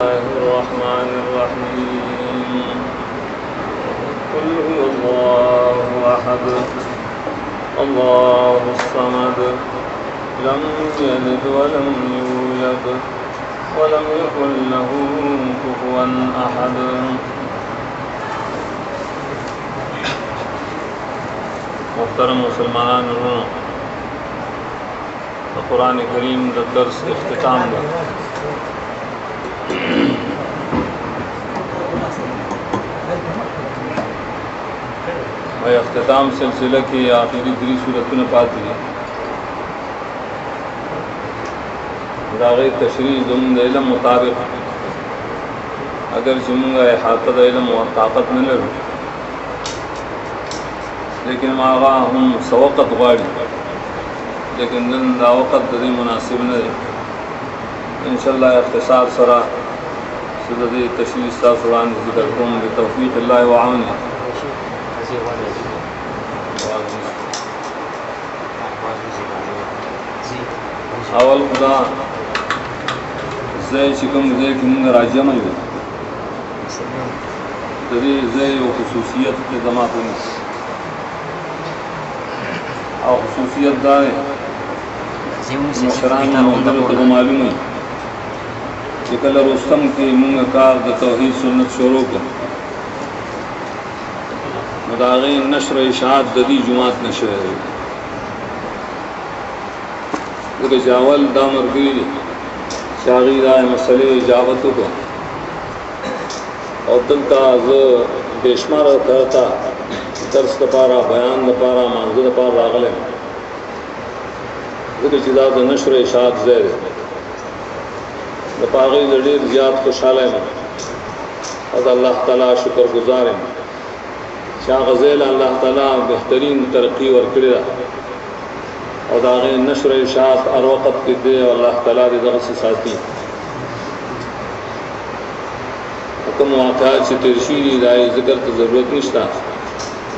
الرحمن الرحيم قل هو الله أحد الله الصمد لم يلد ولم يولد ولم يكن له كفوا أحد. محترم مسلمان قرآن کریم کا درس اختتام ہے. اختتام سلسلہ کی آخری 3 صورتوں پاتی ہے. داغی تشریح زمین علم مطابق اگر جمنگا احاطہ علم و طاقت نہ لرو لیکن ماغا ہم سوقت غاڑی لیکن دن دا وقت دی مناسب نہ ہے. انشاءاللہ اختصار سرا سدی تشریح سا سران ذکر کم بتوفیق اللہ وعون. اول خدا زي شکم زي کمنگ راجیہ میں ہوئی تدی زي و خصوصیت کے دماغ ہوئی اور خصوصیت دارے مشران مندر کو معلوم ہے کہ کل رستم کی منگ کار دا توحید سنت شروع کو مداغین نشر و اشاعت ددی جماعت نشر ہے کہ جاول دا مرگی شاغی رائے مسئلے اجابتوں کو اور دلتا بیشمار کرتا درس دپارا بیان دپارا منظر دپار راغلے کہ جدا دا نشر و اشاعت زیر دپاغی لڑیر زیاد خوشحال ہے اور اللہ تعالیٰ شکر گزار ہے. شاہ غزیل اللہ تعالیٰ بہترین ترقی ورکڑی رہا اور داغی نشر اشاعت ہر وقت کی دے اور اللہ تعالیٰ دی دغس ساتھی حکم واقعات سے ترشیری دائی ذکر کی ضرورت نشتا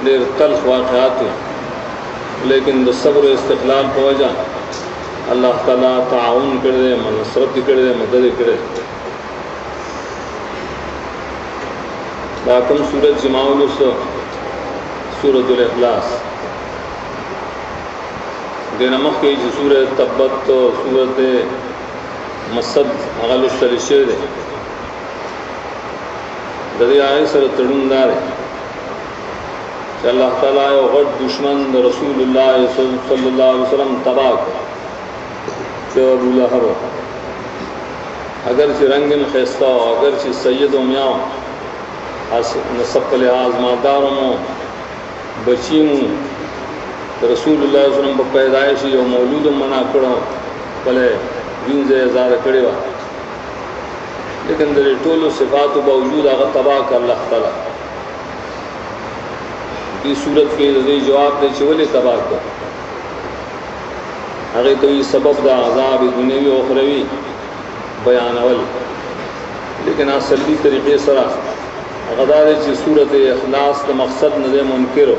دیر تلخ واقعات ہیں لیکن دا صبر و استقلال کو وجہ اللہ تعالیٰ تعاون کر دے منصرت کر دے مدد کر دے. باکم سورت جماعل سورت الاخلاص دینمخ کی سورت تبت سورت مسد اغل السلشے دے ددی آئے سر تڑندار ہے کہ اللہ تعالیٰ غٹ دشمن رسول اللہ صلی اللہ علیہ وسلم تباہ کہ ابو لہب اگرچہ رنگن خیستہ ہو اگرچہ سید و میاں نصب لحاظ مالداروں ہوں بچی ہوں رسول اللہ علیہ وسلم پیدائشی اور مولود منع کرو پلے جنز اظہار کرے وا لیکن در ٹول و صفات و باوجود آگا تباہ کر اللہ تعالیٰ کی صورت کے جواب دے چولے تباہ کر اگر تو یہ سبب دا عذاب دنیوی و اخروی بیان اول لیکن اصلی طریقے سرا غدار چی صورت اخلاص دا مقصد نظر منکر ہو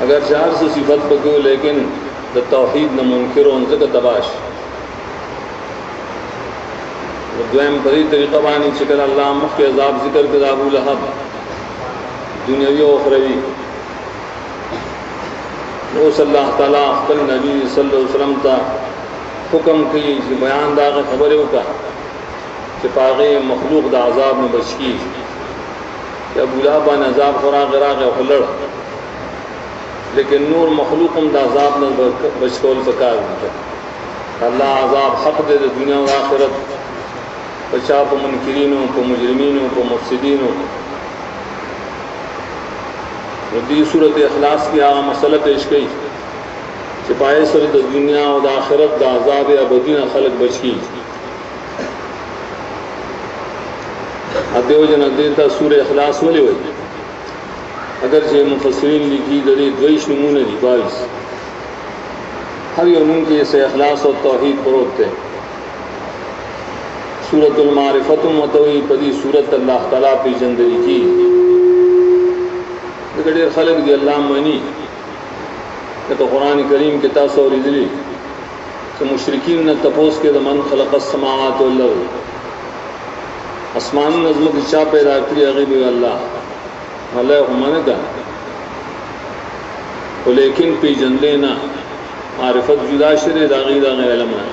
اگر 400 صفت بکو لیکن دا توحید نہ منکر ہو ان سے کا تباش دویم پری طریقہ بانی چکر اللہ مخ کے عذاب ذکر کے ابو لہب دنیاوی و اخروی وہ صلی اللہ تعالیٰ اخبر نبی صلی اللہ علیہ وسلم تا حکم کی بیان دا خبروں کا کہ پاغی مخلوق دا عذاب میں بچ کی کہ ابو لہب ان عذاب خوراک غراق خلڑ لیکن نور مخلوقم دا عذاب نہ بچ کول فکار اللہ عذاب حق دے دنیا و آخرت بچا کو منکرینوں کو مجرمینوں کو مفسدینوں. دی صورت اخلاص کی آغا مسئلہ پیش گئی چپائے سر دا دنیا و دا آخرت دا عذاب ابدین خلق بچ کی دیو جن دیتا سور اخلاص ولی ہوئی اگرچہ مفسرین لکھی دری دویش نمونے دی 22 ہر یونم کے اسے اخلاص و توحید پروتے. سورت المعرفت متوی پدی سورت اللہ تعالیٰ پی جندری کی دیر خلق دی اللہ منی کہ تو قرآن کریم کے تاثر ادلی کہ مشرکین نے تپوس کے من خلق السماوات والارض اسمان نظم کی چا پیدا کری غیب اللہ اللہ ہمانے کا لیکن پی جندے نہ معرفت جدا شر داغی دا غیر علم نہ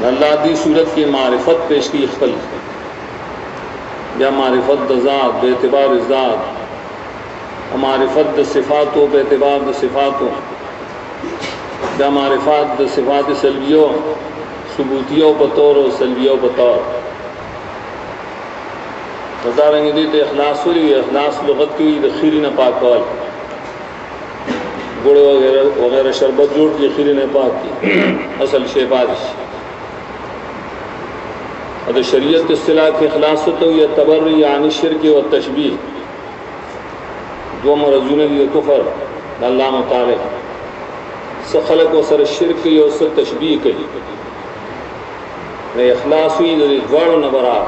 اللہ دی صورت کی معرفت پیش کی خپل یا معرفت د ذات بے اعتبار ذات معرفت د صفاتوں بے اعتبار د صفاتوں یا معرفت د صفات سلبیوں ثبوتیوں بطور و سلبیوں بطور بتا رہیں گے دیتے اخلاص ہوئی اخلاص لغت کی ہوئی خیری نہ پاکوال گڑ وغیرہ وغیرہ شربت جوڑ کی خیری نہ پاک کی اصل شہبازش اور شریعت اصطلاح کے اخلاص ہوتا ہوئی تبرئی عن شرک و تشبیہ دو مرضون دی کفر اللہ مطالع خلق و سر شرک و سر تشبیہ کی اخلاص ہوئی دوڑ نبرات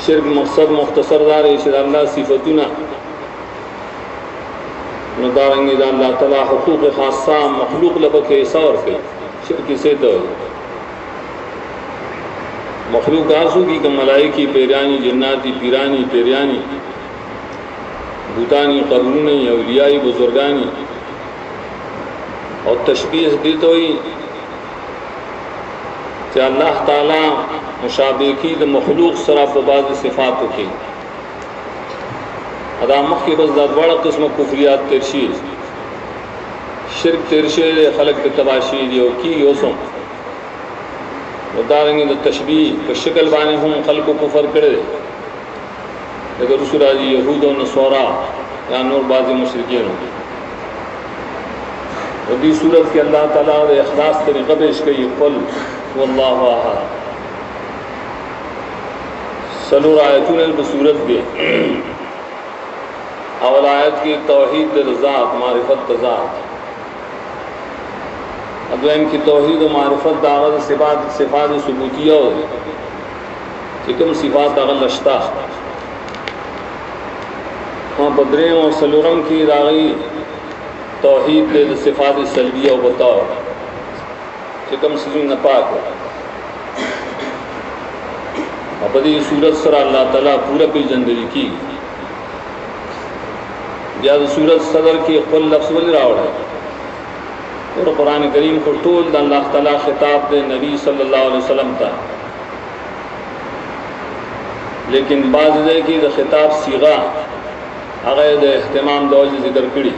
شرک مقصد مختصر دار اشد اللہ صفتنا ندارنگی دا اللہ تعالی حقوق خاصہ مخلوق لبک ایسا اور کئی شرک سے تو مخلوق آسو کی کہ ملائکی پیرانی جناتی پیرانی پیریانی بھوتانی قبرونی اولیائی بزرگانی اور تشبیہ دیتا ہوئی کہ اللہ تعالیٰ مشابہ کی دا مخلوق صرف و بعض صفاتوں کی ادامخ کی بس ذات بڑا قسم کفریات ترشید شرک ترشید خلق تباشید یو کی یوسم دارنگی دا تشبیہ پر شکل بانے ہوں خلق و کفر کرے لیکن رسول آجی یہود و نصورا یا نور بعض مشرکین ہوگی ردی صورت کی اللہ تعالیٰ دے اخلاص طریقہ پیش کئی قل واللہ احد سلور آیتون البصورت کے اول آیت کی توحید ذات معرفت ذات ادویم کی توحید و معرفت داغت صفات ثبوتیہ ہو چکم صفات داغت لشتا ہاں بدرین و سلورم کی داغی توحید دے صفات سلبیہ و بطور چکم سجن نپاک ابدی صورت سر اللہ تعالیٰ پورا پی جندری کی جہاں صورت صدر کی قل لفظ ولی راوڑ ہے اور قرآن کریم کو طول دا اللہ تعالیٰ خطاب دے نبی صلی اللہ علیہ وسلم تا لیکن بعض دے کی دا خطاب سیغا اغیر دے احتمام دوج ذکر کری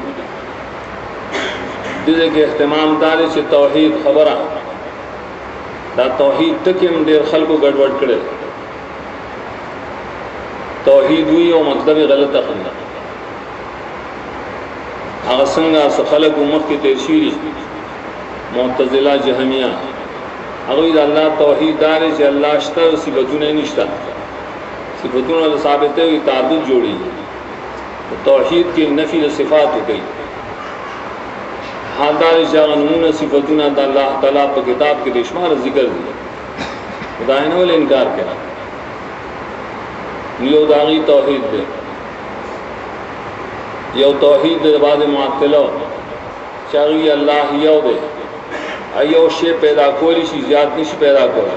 دے کے احتمام دارے چھ توحید خبرہ دا توحید تکیم دیر خلق کو گڑوڑ کرے توحید ہوئی و مطلب غلط اخلنا آغسنگا سخلق امت کی تیرشیری معتزلہ جہمیہ اگوید اللہ توحید دارے چھ اللہ اشتر صفتون نشتا صفتون اللہ ثابت ہوئی تعدد جوڑی توحید کی نفی صفات ہو گئی حال دارے چھ نمون صفتون اللہ تعالیٰ پا کتاب کے دشمار ذکر دی خداینا والے انکار کرا یو داغی توحید دے یو توحید دے بعد معطلہ چاہیے اللہ یو دے ایو شے پیدا کولی شی زیاد نشی پیدا کولا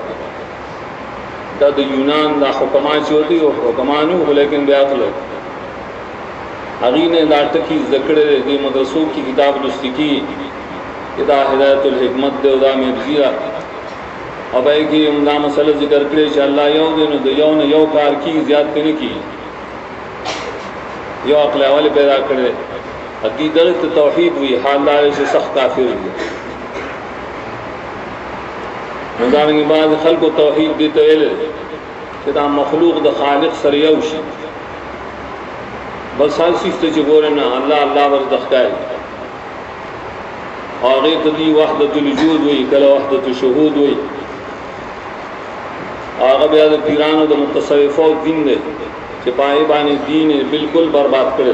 دا دا یونان دا حکمان چی ہوتی حکمانو ہو لیکن بیاقل اغین دا تکی ذکر دے مدرسوں کی کتاب دستی کی دا ہدایت الحکمت دے دا میبزیرہ اب ہے کہ دا مسئلہ ذکر کرے چا اللہ یو دے نو دا یو نے یو کار کی زیاد کنے کی یو عقل اول پیدا کرے عقیدت توحید ہوئی حال دارے سے سخت کافر ہوئی نظام کے بعد خلق و توحید دیتا ہے کہ دا مخلوق دا خالق سریوشی بس حال سیستے چھ بورنا اللہ اللہ برزدخکائی آغیت دی وحدت الوجود ہوئی کلا وحدت شہود ہوئی آغا بیاد پیرانو دا متصوفو دین دے چپائی بانی دین بالکل برباد کرے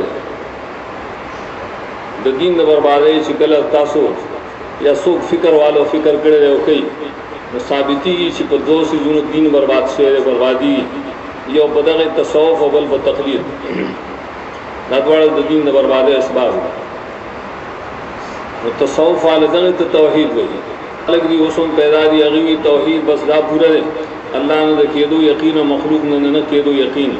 دا دین دا بربادی چکل تاسو یا سوک فکر والو فکر کرے رہے کئی ثابتی کی چپ دو سی زون دین برباد شعر بربادی یو بدغ تصوف و بل بتقلید ندوار دا دین دا بربادی اسباب تصوف والے توحید وہی الگ دی حسن پیدا دی اغیوی توحید بس دا پورا دے اللہ نے کیدو یقین و مخلوق نے کیدو یقین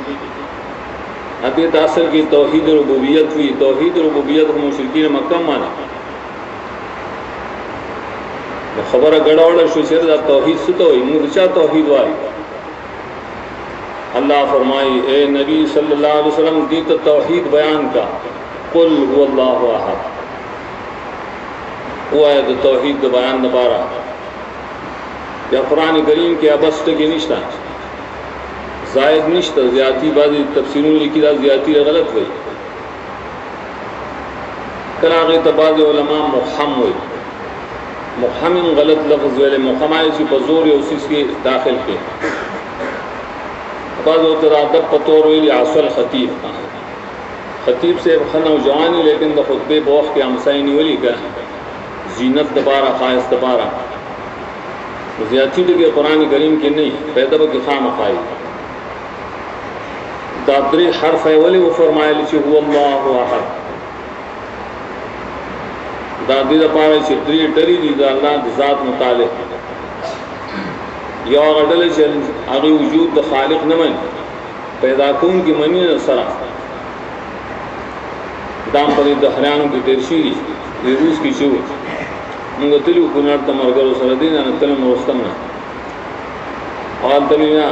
ابھی اصل کی توحید ربوبیت ہوئی توحید ربوبیت کو مشرکین مکہ مانا خبر گڑا وڑا شو چیر دا توحید ستا ہوئی مرچا توحید وائی اللہ فرمائی اے نبی صلی اللہ علیہ وسلم دیتا توحید بیان کا قل هو اللہ احد وہ ہے توحید بیان دبارہ یا قرآن کریم کے ابست کی نشتہ زائد نشتہ زیادتی بعضی تفسیروں لکھی دا زیادتی غلط ہوئی کلاغی تبادی علماء مخم ہوئی مخم غلط لفظ ویلے مخم آئے اسی پر زور یا اسی کے داخل کے بعض اترادب پتور ہوئی عاصل خطیب خطیب سے خنہ و جوانی لیکن دا خطبے بوخ کے ہمسائنی ولی کا زینت دبارہ خواہش دبارہ زیادتی لگے قرآن کریم کی نہیں پیدا کی خام خواہی دادری حرف ہے ولی وہ فرمائے لیچی هو اللہ احد دادی دا پارے چی دری ڈری دی دا اللہ دا ذات متعلق یا غدل چل اگی وجود دا خالق نمن پیدا کون کی منی نصرہ دام پر دہریانوں کی ترشیری روز کی چوئی منگا تلیو کنار تمرگر سردین انا تلم رستمنا آل تلینا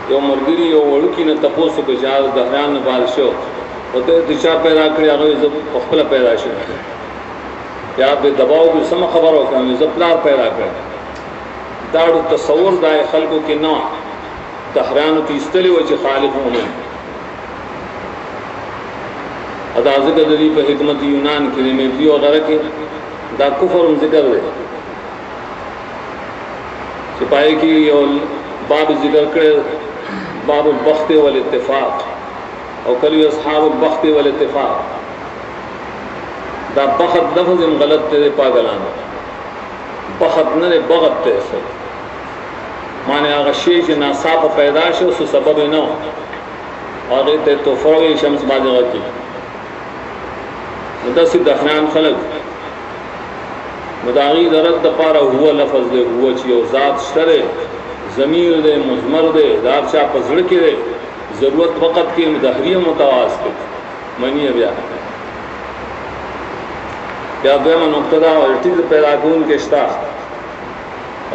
یو مرگری یو وڑکی نا تپوسو کچار دہریان نبارشو وطے تچا پیدا کری آگوی زب اخلا پیدا شو یا بے دباؤ بھی سم خبر ہو کہ زبلار پیدا کری داڑو تصور دائے خلقو کی نوع دہریانو تیستلی وچی خالق مومن ادا ذکر دری پہ حکمت یونان کی ریمیٹری وغیرہ کی دا کفر ذکر دے سپاہی کی باب ذکر کرے باب البخت والاتفاق اور کلی اصحاب البخت والاتفاق دا بخت لفظ غلط تے پاگلانا بخت نہ بغت تے سر مانے آغا شیش ناصاف پیداش اس سبب نو آغی تے تو فروی شمس باجغہ کی مدسی دخنان خلق مداغی درد دپارا ہوا لفظ دے ہوا چیو ذات شرے ضمیر دے مضمر دے دار چاہ پزڑکی دے ضرورت وقت کی مدہری متواز کے منی بیا یا دویمہ نقتدہ اور ارتید پیدا کون کے شتا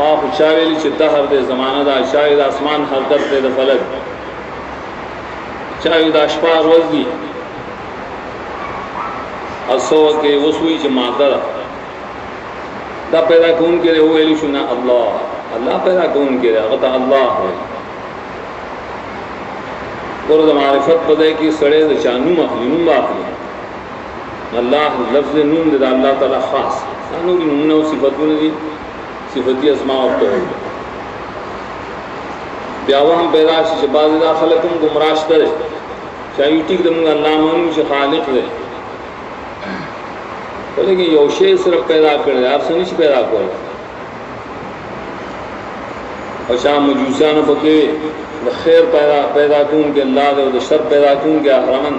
آخ چاویلی چی دہر دے زمانہ دا چاوید آسمان حرکت دے فلک چاوید اشپار وزدی اصو کے وسوئی چی مادر دا پیدا کون کے رہے ہوئے لیشنا اللہ اللہ پیدا کون کے رہے اغتا اللہ ہوئے قرد معرفت بدے کی سڑے دا چانوم اخلی نوم باقلی اللہ لفظ نوم دے دا اللہ تعالی خاص نوری نومنہ و صفتوں نے دی صفتی اسماء و توحید بیاوہ ہم پیدا شی بعض دا خلقم گمراش کرے چاہیے ٹھیک دمگا اللہ مانو چی خالق دے لیکن یو شے صرف پیدا کرے آپ سے نہیں پیدا کرے اور شاہ مجوسیانو پکے دا خیر پیدا کون کے اللہ دے دا شر پیدا کون کے احرامن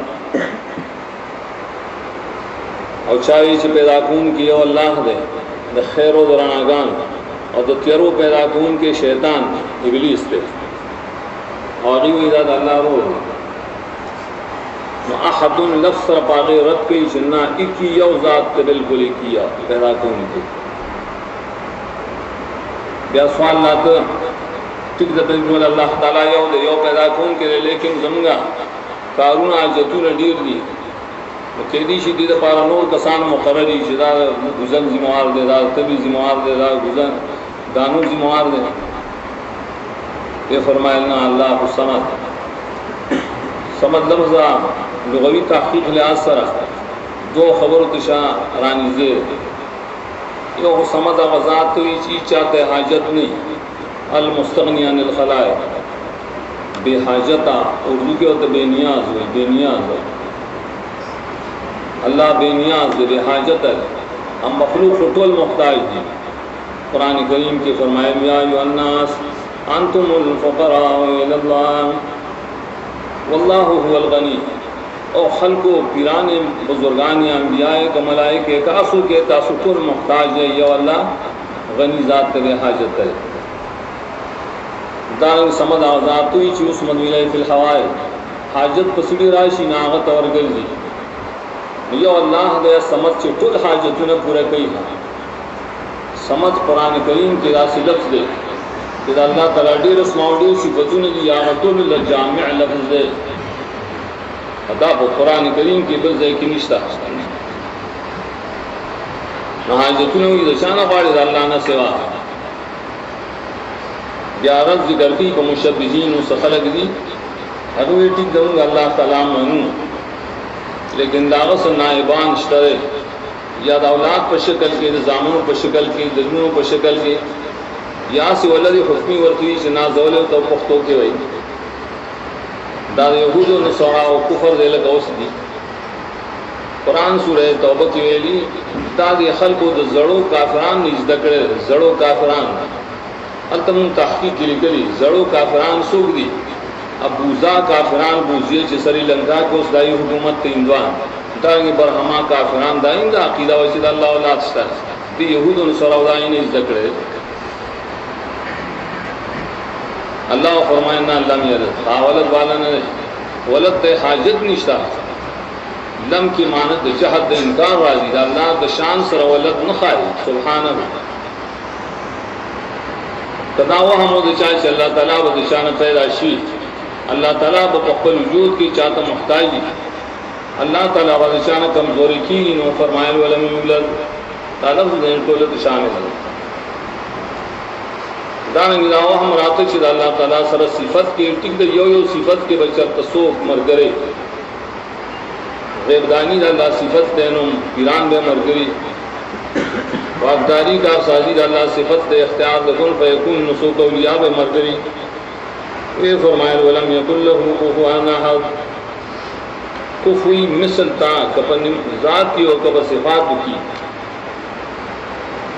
اور چاہیے چی پیدا کون کی یو اللہ دے دا خیر و درانگان اور دا تیرو پیدا کون کے شیطان ابلیس دے اور غیوی دا اللہ رو احد لفظ سر پاغی رد کئی چنہ اکی یو ذات تے بالکل کیا پیدا کون کی بیا سوال لاتا ٹک دا بالکل اللہ تعالیٰ یو دے یو پیدا کون کے لئے لیکن زمگا کارون آجتون دیر دی کہدی شی دی دا پارا نور کسان مقرری شی دا گزن زموار دے دا تبی زموار دے دا گزن دانو زموار دے یہ فرمائلنا اللہ الصمد سمد لفظہ لغوی تحقیق لحاظ سرہ دو خبر تشاہ رانی زیر یو سمد غزات ہوئی چیز چاہتے حاجت نہیں المستغنی عن الخلائق بے حاجتہ اردو کے ہوتے بے نیاز ہوئی بے نیاز ہوئی اللہ بے نیاز ہے بے حاجت ہے ہم مخلوق ٹول محتاج ہیں قرآن کریم کے فرمائے یا ایھا الناس انتم الفقراء الی اللہ واللہ هو الغنی او خلقو پیران بزرگان انبیاء کا ملائکہ کاسو کے تاسو کل محتاج ہے یا اللہ غنی ذات تیرے حاجت ہے دارنگ سمد آزاد توی چیوس مدویلہ فی الحوائے حاجت پسڑی راشی ناغت اور گرزی یا اللہ دے سمد چی کل حاجتوں نے پورا کئی ہے سمد قرآن کریم کی راسی لفظ دے کہ اللہ تعالیٰ دیر اسماؤ صفتوں نے دی آغتون اللہ جامع لفظ دے ادا قرآن کریم کی بل ذکی نشتہ حاجتوں نے ہوئی دشانہ پاڑی اللہ نہ سوا گیارت ذکر کی کو مشبہین و سخلق دی اگوی ٹک دوں گا اللہ تعالیٰ منوں لیکن داغت سے نائبان اشترے یا اولاد پر شکل کے زامنوں پر شکل کے دلموں پر شکل کے یا سے ولد حکمی ورطوی سے نازول تو پختوں کے وئی دا یہود و نصارا و کفر دے لگوس دی قرآن سورہ توبہ کی ویلی دا دی خلق و زڑو کافران نجدہ کرے زڑو کافران التمون تحقیق کی لکلی زڑو کافران سوک دی اب بوزا کافران بوزیے چھ سری لنکا کو اس دائی حکومت تیندوان تاکہ برہما کافران دائیں دا عقیدہ ویسید اللہ اولاد شتا دی یہود و نصارا دائیں نجدہ کرے اللہ فرمائنا اللہ میرد ولد والا نے ولد تے حاجت نشتا لم کی مانت جہد انکار راضی دا اللہ دشان سر ولد نخائی سبحانہ تداوہ ہم دچائے چھ اللہ تعالیٰ و دشان پیدا شی اللہ تعالیٰ بقبل وجود کی چاہتا محتاجی اللہ تعالیٰ و دشان کمزوری کی نو فرمائل ولم یولد تعلق دین کو دشان ہے دانگ داوا ہم راتے چھ اللہ تعالیٰ سر صفت کی ٹک دے یو صفت کے بچر تصوف مرگرے غیبدانی دا اللہ صفت دینم پیران بے مرگری واقداری کا سازی دا اللہ صفت دے اختیار دکن فیکون نسوک اولیاء بے مرگری یہ فرمائل ولم یکن لہو کفوانا حد کفوی مثل تا کپن ذات کی اور کپ صفات کی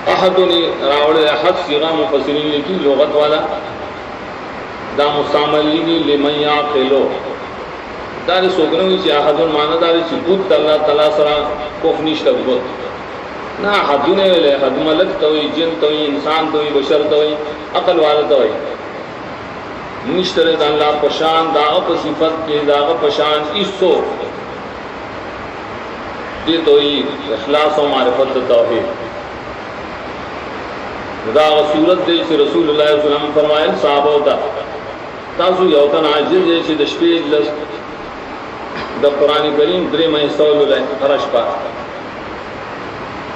احدنی راوڑ احد سیغا مفسرین لکی لغت والا دا مستعملی لمن یعقلو داری سوکنوی چی احدن مانا داری چی بود اللہ تعالیٰ سرا کف نشتا بود نا احدنے ویلے احد ملک توی جن توی انسان توی بشر توی عقل والا توی نشتر دا اللہ پشان دا اپ صفت کے دا اپ پشان اسو دی توی اخلاص و معرفت توحید دا صورت دے چھ رسول اللہ صلی اللہ علیہ وسلم فرمائل صحابہ ہوتا تاسو یوتن عاجز دے چھ دشپید لست دا قرآن کریم درے میں سول لے رشپا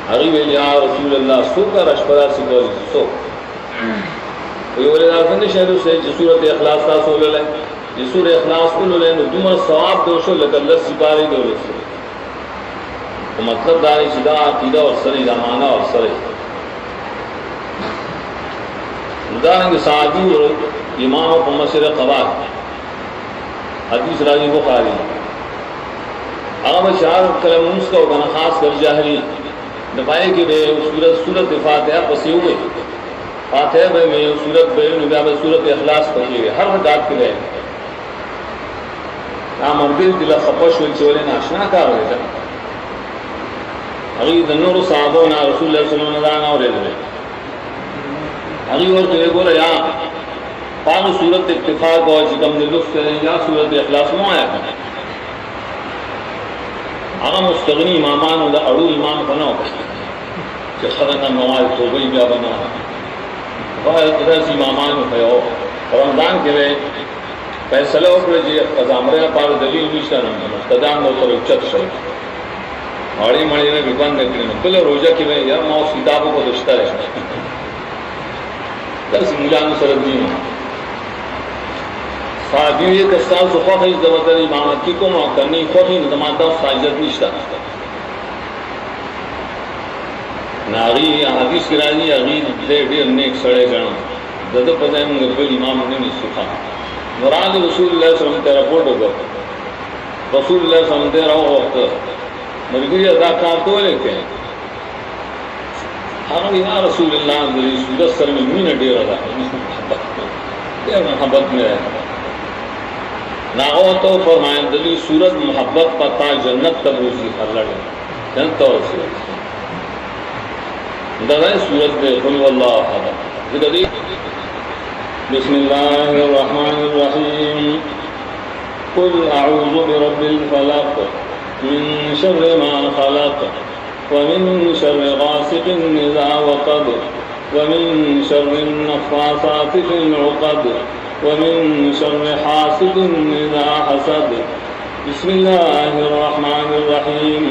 اغیب یا رسول اللہ سو کا رشپا سکولی سو وی ولی دارفند شہدو سے چھ صورت اخلاص تا سول لے یہ سور اخلاص کلو لے دمر ثواب دوشو لکر لس سپاری دو لسو مطلب داری چھ دا عقیدہ اور سری دا معنی اور سری دارنگ صحابی اور امام و مصر قبار حدیث راجی بخاری اغم شعر کلمونس کا وگنا خاص کر جاہری نبائے کہ بے صورت فاتحہ پسی ہوئے فاتحہ بے میں صورت بے نبیہ بے صورت اخلاص پسی ہوئے ہر رکعت کے لئے نام اردل دلہ خپش ہوئی چولے ناشنا کار ہوئے تھا اگی دنور صحابونا رسول اللہ صلی اللہ علیہ وسلم اور علمے اگی اور تو یہ بولا یا پاک صورت اتفاق اور جکم نے لطف کریں یا صورت اخلاص مو آیا کریں آگا مستغنی امامان دا اڑو امام بناو کہ خدنا نواز توبئی بیا بناو باید رس امامان خیاو رمضان کے لئے فیصلہ اکڑے جی ازامرہ پار دلیل بیشتا نمتا مستدان دو تر اچت شد آڑی مڑی نے بکن نکلی بلے روجہ کی میں یار ماؤس کتابوں کو دشتا رہتا درس مجان سرد دین صحابیو یہ کستان صفحہ خیز دوتر امامت کی کو کرنی خوخی نظماتا ساجد نشتا ناغی حدیث کی راجی اغیر دیر نیک سڑے گنا دد پتہ مغربل امام نے نہیں سکھا مراد رسول اللہ صلی اللہ علیہ وسلم تیرا پوٹ ہوگا رسول اللہ صلی اللہ علیہ وسلم تیرا وقت مرگری ادا کارتو لیتے ہیں ہاں یا رسول اللہ علیہ صورت سر میں مین ڈیر رہا دیر محبت میں رہا ناغو تو فرمائیں دلی صورت محبت پتا جنت تبروزی اللہ نے جنت اور صورت دلائیں صورت دے قل واللہ احد ذکر دی بسم اللہ الرحمن الرحیم قل اعوذ برب الفلق من شر ما خلق ومن شر غاسق اذا وقب ومن شر النفاثات في العقد ومن شر حاسد اذا حسد بسم اللہ الرحمن الرحیم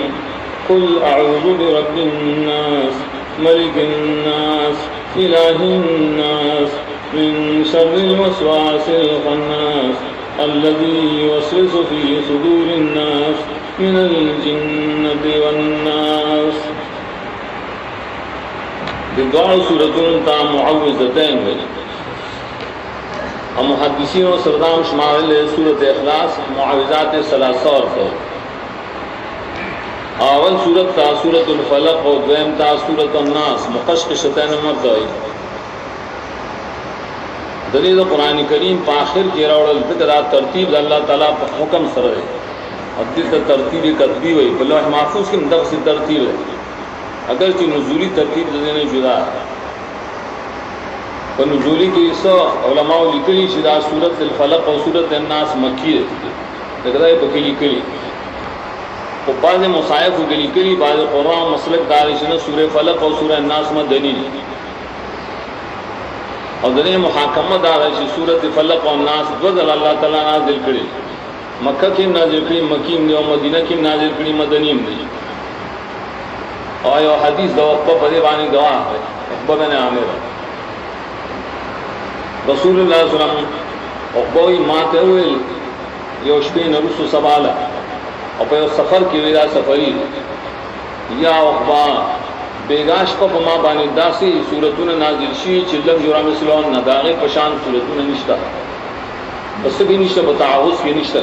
قل اعوذ برب الناس ملك الناس إله الناس من شر الوسواس الخناس الذي يوسوس في صدور الناس من الجنة والناس. دوار سورتون تا معوذتین ہوئی اور محدثین و سردام شمال سورت اخلاص معوذات ثلاثہ اور اول سورت تا سورت الفلق اور دویم تا سورت الناس مقشقشتین مرضائی دلیل قرآن کریم پا آخر کی روڑ ذکر ترتیب اللہ تعالیٰ پا حکم سر ہے اور دل ترتیب قطبی ہوئی بلوح محفوظ کی مدق سے ترتیب ہے اگرچہ نزولی ترتیب دینے جدا ہے اور نزولی کی سو علماء لکلی شدہ سورت الفلق اور سورت الناس مکی ہے لیکن ہے بکی لکلی وہ بعض مصائف کے لکلی بعض قرآن مسلک دارشن سورہ فلق اور سورہ الناس میں دلیل اور دلیل محاکمہ دارشن سورت فلق اور الناس بدل اللہ تعالیٰ نازل کری مکہ کی نازل کری مکیم دی اور مدینہ کی نازل کری مدنیم دی اور یہ حدیث دو اقبہ پدیبانی گواہ ہے اقبہ بن عامر رسول اللہ صلی اللہ علیہ وسلم اقبوی ماتے ہوئے یہ اشبین رسو سبالا اور پہ سفر کی وجہ سفری یا اقبا بیگاش پا ما بانی داسی صورتون نازل شی چلم جرام سلون نداغی پشان صورتون نشتا بس بھی نشتا بتعاوز کی نشتا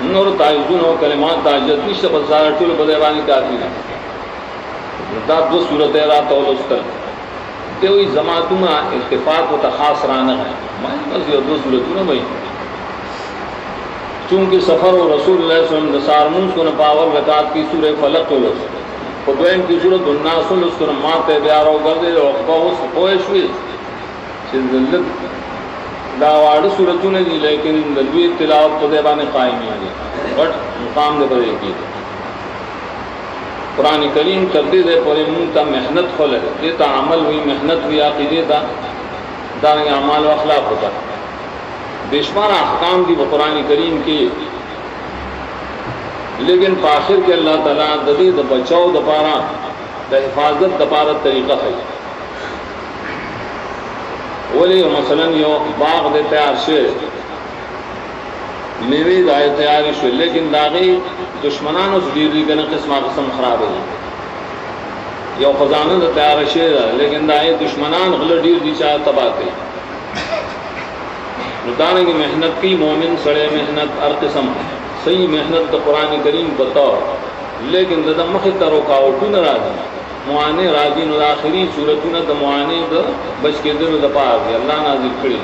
نور تعیزون و کلمات تعجد نشتا بزارہ طول بدیبانی کافی نا دا دو صورت رات اولوستر تیوی زماتونا اتفاق و تخاص رانا ہے مائی مزید دو صورتون بھئی چونکہ سفر و رسول اللہ صلی اللہ علیہ وسلم دسار منس کو نپاول رکات کی سورہ فلق کو لس و دوئم کی صورت الناس لس کو نمات بیارو گردے و اقبا اس پوئشوی چیز دلت داوار صورتوں دی لیکن دلوی تلاوت قدیبان قائمی آگے بٹ مقام دے بدے کی قرآن کریم کردے دے پورے منتا محنت کھولے دیتا عمل ہوئی محنت ہوئی عقیدے دا دارنگ اعمال و اخلاق ہوتا بشمار احکام کی قرآن کریم کی لیکن پاخر کے اللہ تعالیٰ ددی د بچاؤ دپارا د حفاظت دپارا طریقہ ہے ولی مثلا یو باغ دے تیار شے میوے دائے تیاری شو لیکن داغی دشمنانو سے دیر دی کنا قسم قسم خراب ہے یو خزانہ دے تیار شے لیکن دائے دشمنان غلط دیر دی چاہ تباہ نتانے کی محنت کی مومن سڑے محنت ہر قسم صحیح محنت تو قرآن کریم بطور لیکن دادا مختا رکاوٹو نہ راضی معانے راضی نو آخری صورتو نہ دا معانے دا بچ کے دل دا پار دی اللہ نازل کری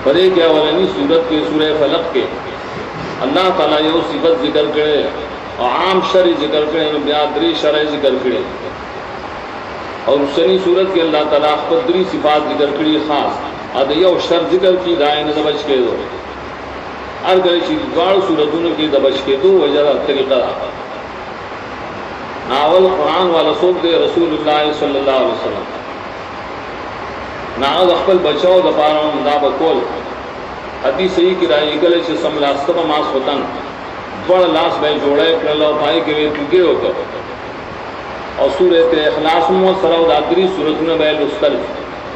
پرے کے اولانی صورت کے سورہ فلق کے اللہ تعالیٰ یہ صفت ذکر کرے اور عام شرع ذکر کرے بیادری شرع ذکر کرے اور سنی صورت کے اللہ تعالیٰ قدری صفات ذکر کری خاص ادیہ و شر ذکر کی دائیں دبچ کے دو ہر گلے چیز دوار صورتوں کی دبچ کے دو وجہ طریقہ ناول قرآن والا صوب دے رسول اللہ صلی اللہ علیہ وسلم ناول اخبل بچاؤ دپارا دا بکول حدیث صحیح کی رائے گلے چیز سملاستہ ماس وطن بڑا لاس بے جوڑے کرلو پائی کے وے تکے ہو کر اور سورت اخلاص مو سراو دادری سورتوں بے لستل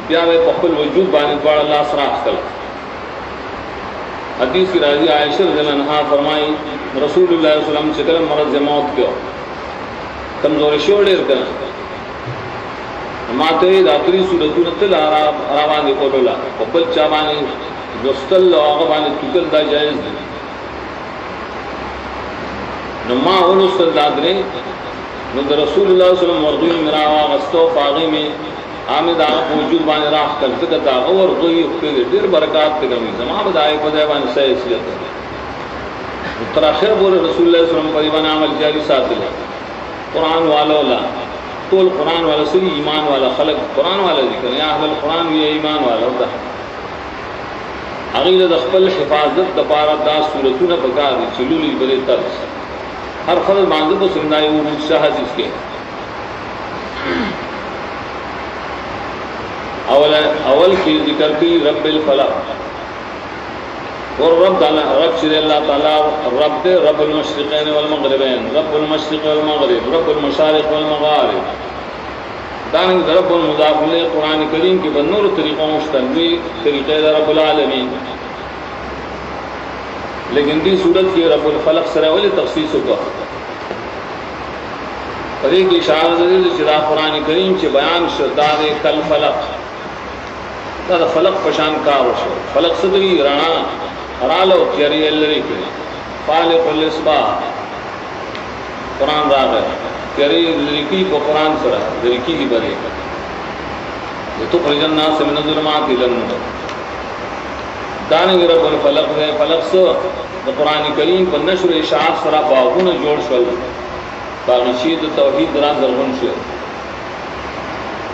بیا بے پخل وجود بانی دوار اللہ سراخ کل حدیث کی راضی عائشہ رضی اللہ عنہ فرمائی رسول اللہ علیہ وسلم چکل مرض موت کیو کمزور شوڑیر کرنا ماتے دادری سورتوں تل آرابان دے کولا پخل چابانی لستل آغبانی تکل دا جائز دی نما اولستل دادری نو در رسول اللہ صلی اللہ علیہ وسلم مرغوی مراوا غستو پاغی میں آمد آغا وجود بانے راہ کر ذکر دا غور غوی اخیر دیر برکات تکمی زمان بدائی پدائی بانے صحیح اسلیت ہے تر آخر بولے رسول اللہ صلی اللہ علیہ وسلم پریبان عمل جاری ساتھ لے قرآن والا اللہ طول قرآن والا سری ایمان والا خلق قرآن والا ذکر یا اہل القرآن یہ ایمان والا ہوتا اغیل دخپل حفاظت دپارا دا سورتون پکار دی چلولی بلے ترس ہر فرض مانزب و سندائی وجود شاہ جس کے اول کی ذکر کی رب الفلق اور رب شر اللہ تعالیٰ رب دے رب المشرقین والمغربین رب المشرق والمغرب رب المشارق والمغارب دانگ رب المضاف علیہ قرآن کریم کی بنور طریقوں مشتنوی طریقے رب العالمین لیکن دی صورت کی رب الفلق سرہ ولی تخصیص ہوگا اور ایک اشارہ دلیل چدا قرآن کریم چے بیان شدار کل فلق دا فلق پشان کارو شو فلق صدری رانا رالو تیاری اللری کری فالق الاسباح قرآن را گئے تیاری لرکی کو قرآن سرا لرکی کی برے تو خرج الناس من الظلمات الى النور دانگ رب الفلق ہے فلق سے قرآن کریم پر نشر اشاعت سرا باغون جوڑ شل باغشید توحید را زرغن شل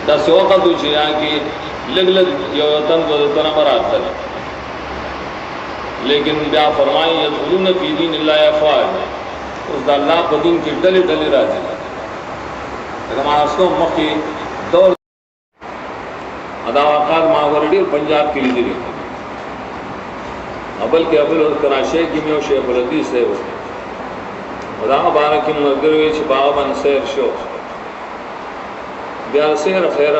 دا سوقت چیا کی لگ لگ یوتن وزتن برات کر لیکن بیا فرمائی یدخلون فی دین اللہ افواج اس دا اللہ کو دین کی ڈلی ڈلی راجی لیکن ہمارا اس کو مخی دور ادا وقات ماغردی پنجاب کی لیدری ابل کے ابل اور کراچی کی میں شیخ الحدیث ہے وہ خدا مبارک مرگروی چھپاو بن سیر شو بیا سیر خیر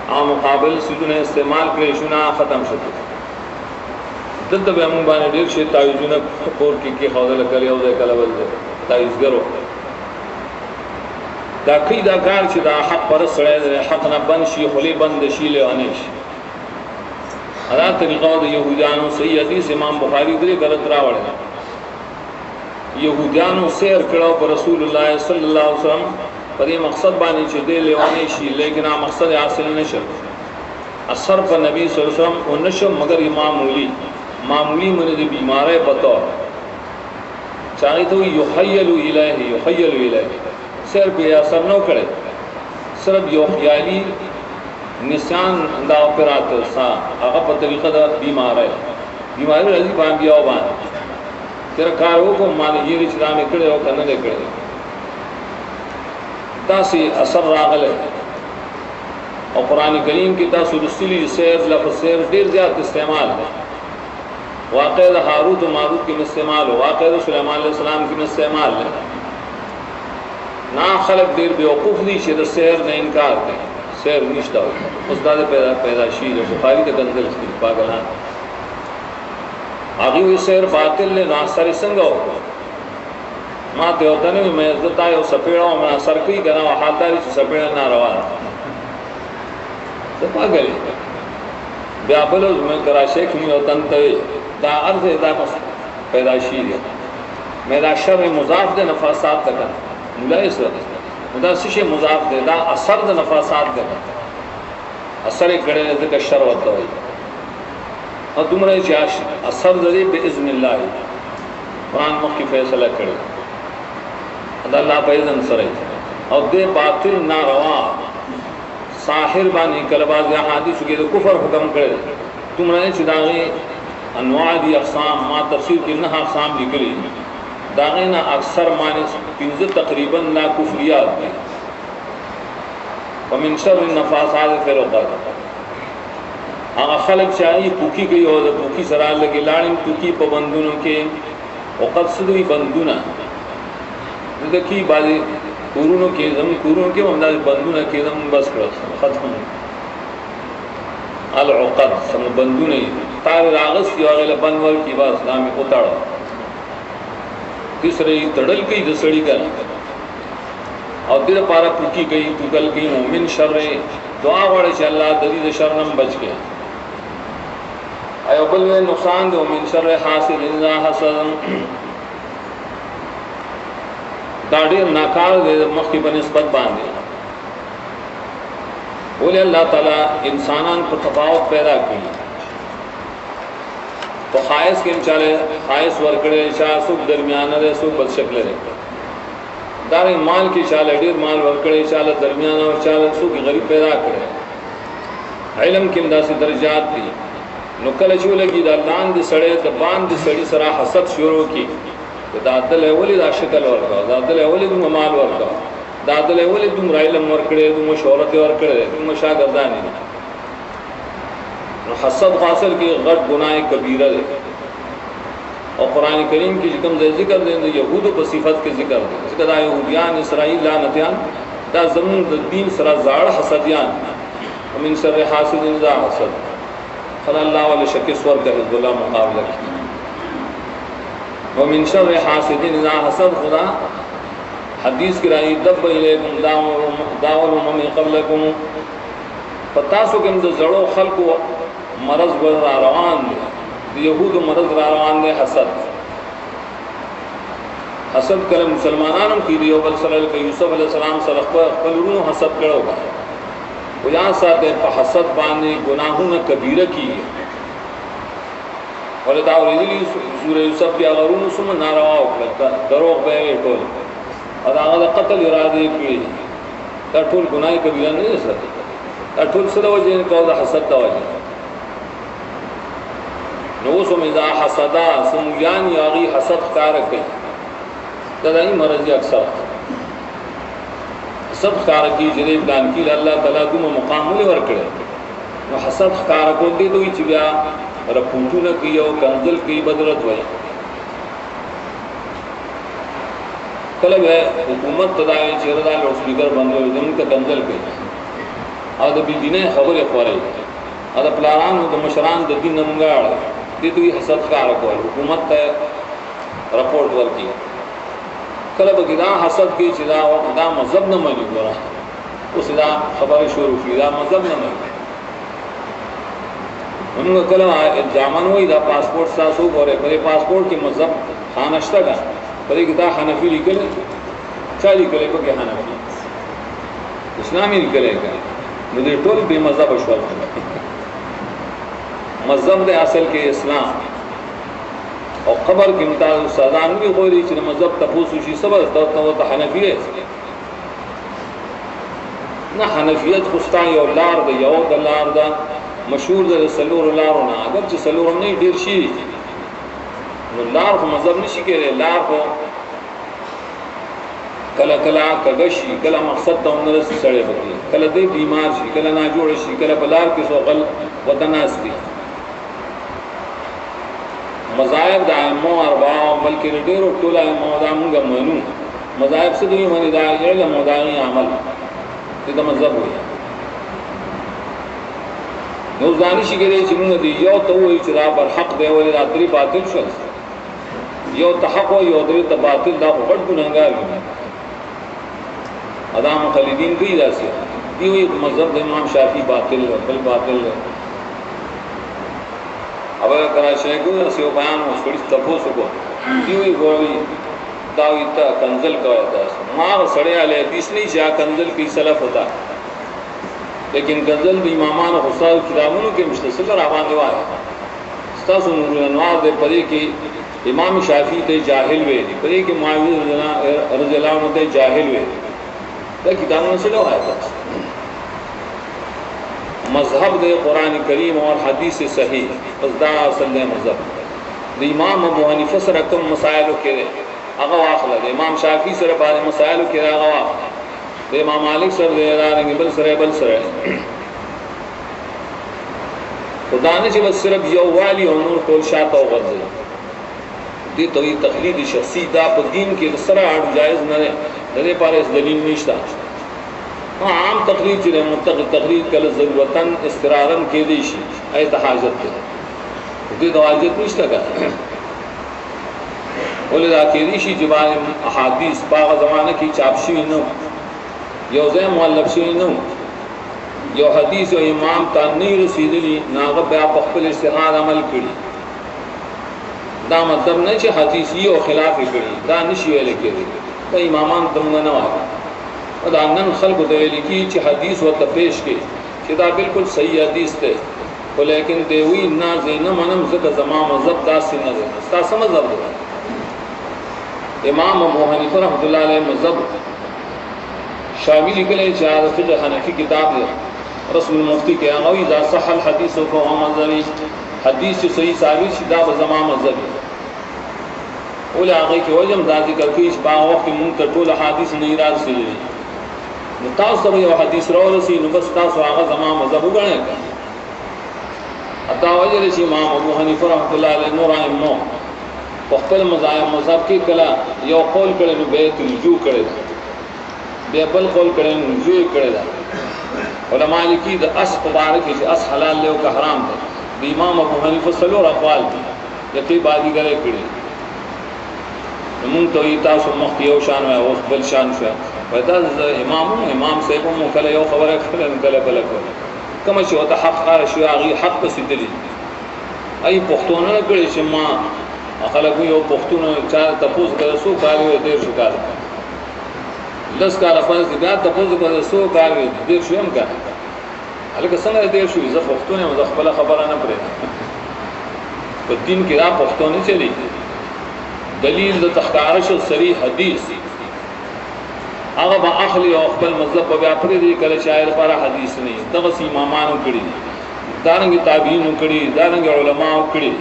آ مقابل سجن استعمال کرے شنا ختم شد دد بے ہم بانے دیر شے تعویذنا کور کی خوذل کلی او دے کلبل دے تعویذ کرو دا کی دا کار چھ دا حق پر سڑے حق نہ بن شی خلی بند شی لے انش ادا طریقہ دے یہودیانو صحیح حدیث امام بخاری دے غلط راوڑے یہودیانو سیر کڑو پر رسول اللہ صلی اللہ علیہ وسلم پر یہ مقصد بانی چھ دے لیوانے شی لیکن آ مقصد حاصل نشر اثر پر نبی صلی اللہ علیہ وسلم و نشر مگر معمولی من دی بیمارے بطور چاہی تو یخیلو الہ سیر پہ اثر نو کرے صرف یو خیالی نسان دا اپرات سا آقا پر طریقہ دا بیمارے بیماری رضی پان بیا ہو بان تیرا کارو کو مالی یہ رچنا میں کڑے ہو کرنے لے کڑے تاسی اثر راغل ہے اور قرآن کریم کی تاثرسلی سیر لفظ سیر دیر زیادہ استعمال ہے واقع ہاروت و ماروت کی استعمال ہو واقع سلیمان علیہ السلام کی استعمال ہے نا خلق دیر بیوقوف دی شد سیر نے انکار دیں سیر نشتہ ہو استاد پیدا شیر ہے بخاری کے گندل اس کی پاگلان آگی ہوئی سیر باطل نے ناثر سنگا ہو ماں تے ہوتا نہیں میں عزت آئے ہو سپیڑا ہوں میں اثر کی کہنا وہ حال داری سے سپیڑا نہ روا تو پاگلی بیا بلوز میں کرا شیخ میں ہوتن توی دا عرض دا پیدا شیر ہے میرا شر مضاف دے نفاسات تکا ملائس دا سش مضاف دے دا اثر دے نفاسات دے اثر کڑے دے کا شر ہوتا ہوئی اور تم رہے چاش اثر دے بإذن اللہ قرآن مخ کی فیصلہ کرے دا اللہ پیزن سرے اور دے باطل ناروا ساحر بانی کلباز حادث کے کفر حکم کرے تم رہے چداغی انواع دی اقسام ما تفسیر کی نہ اقسام لکلی داغینا اکثر معنی پنزہ تقریباً لا کفریات دی ومن شر النفاسات فی العقد آغا خلق چاہیے پوکی گئی ہو دا پوکی سرال لگی لاڑیم پوکی پا بندونوں کے وقت صدوی بندونا دیکھی بعضی کورونوں کے زمین کورونوں کے ممداد بندونا کے زمین بس کرو ختم العقد سم بندونے تار راغس کی آغیل بنور کی باس نامی اتاڑا تیسرے تڑل گئی دسڑی کر اور دیر پارا پوکی گئی پوکل گئی مومن شر دعا وڑے چا اللہ ددید شرنم بچ گیا ایو بلوے نقصان دے من شر حاسد اذا حسد داڑیر ناکار دے مخی بنسبت باندے بولے اللہ تعالیٰ انسانان کو تفاوت پیدا کی تو خواہش کے چالے خواہش ورکڑے چاہ سکھ درمیانہ رہے سکھ بد شکل رہے دار مال کی چالے ڈیر مال ورکڑے چالے درمیانہ اور چالے سکھ غریب پیدا کرے علم کی امداسی درجات تھی نکل چو لگی دا لان دی سڑے دا بان دی سڑی سرا حسد شروع کی دا دل اولی دا شکل ورکا دا دل اولی دا مال ورکا دا دل اولی دا علم ورکڑے دا شہرت ورکڑے دا شاگردانی حسد حاصل کی غٹ گناہ کبیرہ دے اور قرآن کریم کی جکم دے ذکر دے یہود و صفت کے ذکر دے ذکر دا یہودیان اسرائیل لعنتیان دا زمین دا دین سرا زاڑ حسدیان ومن شر حاسد اذا حسد خلا اللہ والے شک سور کا حزب اللہ مقابلہ کی ومن شر حاسد اذا حسد خدا حدیث کی رائی دب الیکم داول من قبلکم پتاسو کم دا زڑو خلق و مرض بر روان دے یہود مرض روان دے حسد کرے مسلمانانوں کی دیو بل صلی اللہ علیہ یوسف علیہ السلام صرف قلرون حسد کرو گا وہ یہاں ساتھ حسد بانے گناہوں کبیرہ کی ہے ولدا ورلی سورہ یوسف کی اغرون سم ناروا وکړه دروغ به ټول ادا هغه قتل اراده کړی دا ټول ګناه کبیره نه ده دا ټول سره وجه کو دا حسد دا وجه نو سم اذا حسدا سمجان یاغي حسد کار کوي دا دای مرض اکثر حسد کار کی جری پلان کی اللہ تعالی کوم مقام له ور کړی نو حسد کار کو دي دوی چې بیا رپوټو نه کیو کنزل کی بدرت وای کله به حکومت تدای چې ردا لوډ سپیکر باندې زموږ ته کنزل کوي او د بی دینه خبره خوري او د پلانانو د مشران د دین نمګاړ دي دوی حسد کار کوي حکومت ته رپورټ ورکړي کله به دا حسد کی چې دا مذهب نه مانی ګره اوس دا خبره شروع کی دا مذهب نه مانی انہوں کلم جامن ہوئی دا پاسپورٹ ساسو گورے پرے پاسپورٹ کی مذہب خانشتہ کا پرے کتا حنفی لکلے چاہ لکلے پا کہ حنفی اسلامی لکلے گا مجھے ٹول بے مذہب اشوال مذہب دے اصل کے اسلام اور قبر کی متعلق استادان بھی ہوئی رہی چھنے مذہب تپوسوشی صبر تا حنفی ہے نا حنفیت خستا یو لار دا یو دا لار دا مشہور دے سلور لارونه اگر چې سلور نه ډیر شي نو لار خو مذهب نشي کېږي لار خو کله کله کګشي کله مقصد ته ونرسي سړی بکی کله دې بیمار شي کله نه جوړ شي کله بلار کې سوغل وتناسبي مذاهب د ائمه اربعه بلکې ډیرو ټول ائمه د موږ منو مذاهب څه دوی باندې دا علم او دا عمل دې د مذهب وي نو ځاني شي کېږي چې موږ دی یو ته وایي چې دا پر حق دی ولې دا تری باطل شول یو ته حق او یو ته باطل دا غټ ګناهګار دي ادا مخلدین کوي داسې دی وایي مذهب د امام شافعي باطل بل باطل اوبه کرا شیخو سیو بیان او سړي تاسو کو دی وایي ګوري دا وي ته کنزل کوي تاسو ما سړی علی حدیث نه شا کنزل کی سلف ہوتا لیکن غزل د امامان حساب کتابونو کې مشتسل روان دی وای استاد نور الانوار د پرې کې امام شافعی ته جاهل وی دی پرې کې معاویہ رضی الله عنه ته جاهل وی دا کتابونو سره وای مذهب د قران کریم اور حدیث صحیح پس دا اصل مذهب د امام ابو حنیفه سره کوم مسائل کې هغه واخله د امام شافعی سره په مسائل کې هغه واخله امام مالک سر دے رہے بل سر خدا نے جب صرف یو والی اور نور کول شاہ او غرض دی تو یہ تقلید شخصی دا پر دین کے سرا جائز نہ رہے پر اس دلیل نشتا ہاں عام تقلید چلے متقل تقلید کل ضرورتاً استرارن کے دیشی ایت حاجت کے دی تو حاجت نشتا کا ولذا کے دیشی جبان احادیث باغ زمانہ کی چاپشی نو یو ځای مؤلف شوی نو یو حدیث او امام ته نه رسیدلی ناغه بیا په خپل اجتهاد عمل کړي دا مطلب نه چې حدیث یو خلاف کړي دا نشي ویل کېږي دا امامان څنګه نه وایي دا نن خلکو ته ویل کی چې حدیث ورته پیش کړي چې دا بالکل صحیح حدیث دی، خو لیکن دی وی نه زه نه منم ځکه زما مذهب داسې نه دی. ستاسو مذهب دی؟ امام ابو حنیفه رحمۃ اللہ علیہ مذہب شامی لکھلے چار فقہ حنفی کتاب ہے رسم المفتی کے آغوی دا صح الحدیث و فہو مذہبی حدیث صحیح ثابت شدہ بزما مذہبی اولی آغی کی وجم دا ذکر کیش با وقت منتر طول حدیث نہیں راز سے لئی نتاس سب یو حدیث رو رسی نبس تاسو آغا زما مذہب اگرنے کا حتی وجہ رسی امام ابو حنیفہ رحمۃ اللہ علیہ نور آئیم نو وقتل مذہب کی کلا یو قول کرے نو بیت رجوع کرے دا بیا بل قول کرے نو رجوع کرے دا علماء لکی دا اس مبارک ہے اس حلال لے کا حرام دا دا امام ابو حنیفہ سلور اقوال دی یکی بازی کرے کرے نمون تویتا سو مختی یو شان ہے وہ بل شان ہے ویتا امام صاحبوں کلے یو خبر کلے کلے بل کلے کمشی ہوتا حق قار شو آغی حق پسی دلی ای پختون نکڑی شما خلقو یو پختون چار تپوز کرے سو کالی ہوئے دیر شو کالی لس کالا پانس دی بیاد تپوز کرے سو کالی ہوئے دیر شو ہم کالی حالکہ سنگ دیر شو زف پختون ہے مزخ پلا خبرہ نہ پڑے تو دین کی راہ پختون نہیں چلی دلیل دا تخکارش سریح حدیث آغا با اخلی او اخبر مذہب با بیاپری دی کل شاعر پارا حدیث نہیں دغس امامانو کڑی دارنگی تابعینو کڑی دارنگی علماءو کڑی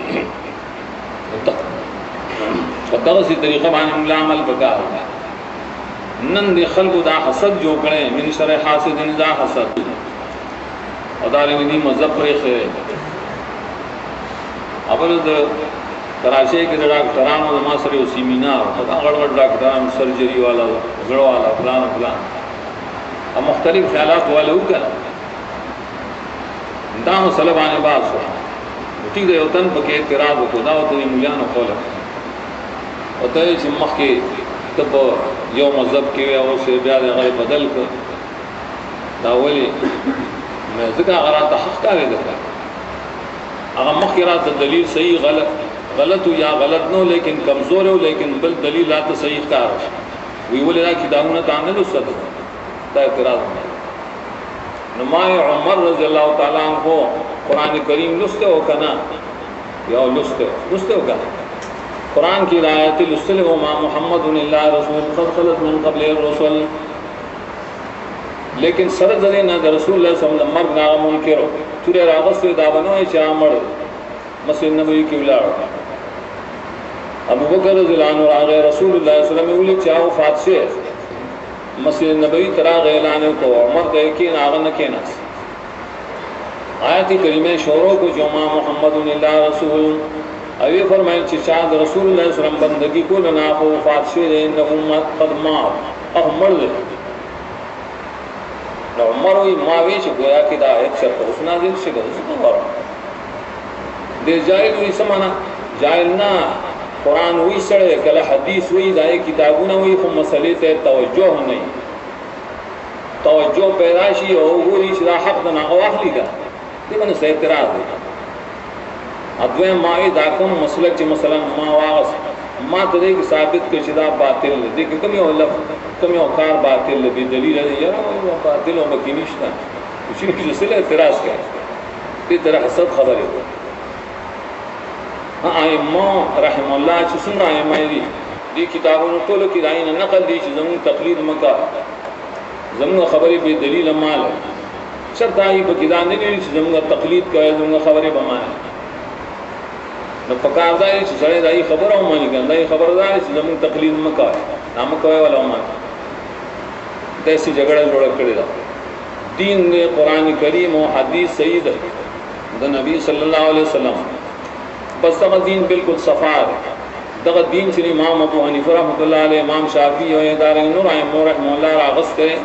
دغسی طریقہ بانی ملا عمل بکا ہوگا نن دی خلق دا حسد جو کریں من شر حاسد دا حسد اور دارنگی دی مذہب پر خیرے اول دا کراچی کے ڈاکٹران اور ما سر سیمینار گڑبڑ ڈاکٹران سرجری والا گڑ والا فلان فلان اب مختلف خیالات والے ہو کر دام سلبانے باز ہوا ٹھیک ہے وطن پہ اعتراض کو دا تو ملیان کھول ہوتا ہے چمخ کے تب یو مذہب کے اور سے بیاد غیر بدل کر داولی میں ذکر غرات حق کا ذکر اگر مخ کی رات دلیل صحیح غلط ہو یا غلط نو لیکن کمزور ہو لیکن بل دلیل آتا صحیح کار وی ولی را کتابونا تانے لسد تا اعتراض میں نمائے عمر رضی اللہ تعالیٰ عنہ کو قرآن کریم لستے ہو کنا یا لستے ہو کنا قرآن کی آیت لستے ہو ما محمد اللہ رسول قد خلط من قبل الرسول لیکن سرزنے نہ رسول اللہ صلی اللہ علیہ وسلم مرد ناغ منکر ہو تورے راغست دابنو ہے چاہ مرد مسجد نبوی کی اولاد ابو بکر رضی اللہ عنہ آگے رسول اللہ صلی اللہ علیہ وسلم اولی چاہو فاتشے مسجد نبوی تراغ اعلانے کو عمر دیکھین آغا نکینا آیتی کریمہ شوروں کو جو ما محمد اللہ رسول اوی فرمائن چاہد رسول اللہ صلی اللہ علیہ وسلم بندگی کو لناخو فاتشے دے انہو قد مات احمر دے عمر ہوئی ماوی چھ گویا کہ دا ایک شرط اس نازل شکر اس کو بارا دے جائل ہوئی سمانا جائل نا قرآن ہوئی سڑے کلا حدیث ہوئی دائے کتابونا ہوئی خم مسئلے تے توجہ نہیں توجہ پیداشی ہو گوری شدا حق دنا اواخلی کا دے من سے اعتراض ہے ادویں ماوی داکم مسلک چھ مثلا ما واغس ما تدے کی ثابت کے شدا باطل دے کہ کمی اوکار باطل بھی دلیل ہے یا باطل و مکینشتا اسی کی جسے اعتراض کیا تی طرح حسد خبر ہے آئمہ رحم اللہ چھ سن آئمہ دی کتابوں طولو کی رائن نقل دی چھ زمین تقلید مکہ زمین خبری بے دلیل مال ہے شرط آئی بکیدان نہیں چھ زمین تقلید کا ہے زمین خبری بمان ہے نو پکار داری چھ سڑے دائی خبر ہوں مانی کن دائی خبر داری چھ زمین تقلید مکہ ہے نامکہ ہے والا مانی تیسی جگڑا جوڑا کرے دا دین نے قرآن کریم و حدیث سید دا نبی صلی اللہ علیہ وسلم بس دغا دین بالکل صفار دغا دین چلی امام ابو حنیفہ رحمۃ اللہ علیہ امام شافعی و دارنگ نور آئیم رحمہ اللہ راغست کرے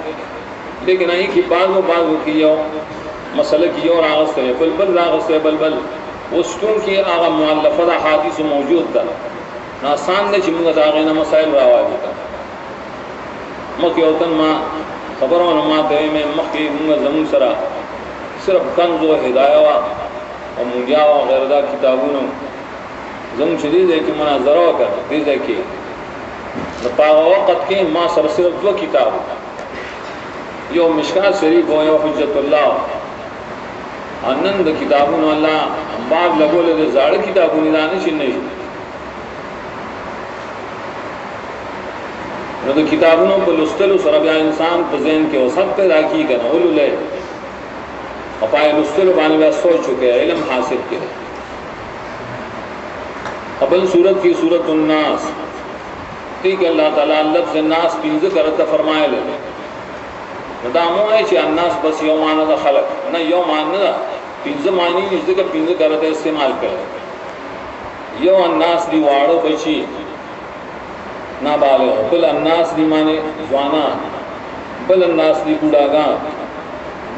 لیکن آئی کی بعض کی یو مسئلہ کی یو راغست کرے بلبل راغست کرے بلبل اسٹون کی آغا معلفہ دا حادث موجود دا ناسان دے چمگا داغینا مسائل راواجی کا مکی اوتن ما خبروں نما دوئے میں مکی منگا زمون سرا صرف کنز و ہدایہ و منگیا و غیر دا کتابونو زمون شدید ہے کہ مناظرہ کر دیز ہے کہ پاغ وقت کے ما سر صرف دو کتاب یو مشکات شریف و یو حجت اللہ انن د کتابونو الله باب لګول د زاړه کتابونو نه شي نه نو د کتابونو په لوستلو سره بیا انسان په ذهن کې وسط پیدا کیږي کنه ولولې او پای لوستلو باندې بیا سوچ وکړي علم حاصل کړي. قبل صورت کی صورت الناس ٹھیک ہے اللہ تعالیٰ لفظ الناس پنځه کرته فرمایله دا مو چې الناس بس یو معنی د خلق نه یو معنی دا پنځه معنی دې ځکه پنځه کرته استعمال کړي. یو الناس دی واړو بچي نابالغ، بل الناس دی معنی ځوانان، بل الناس دی بوډاګان،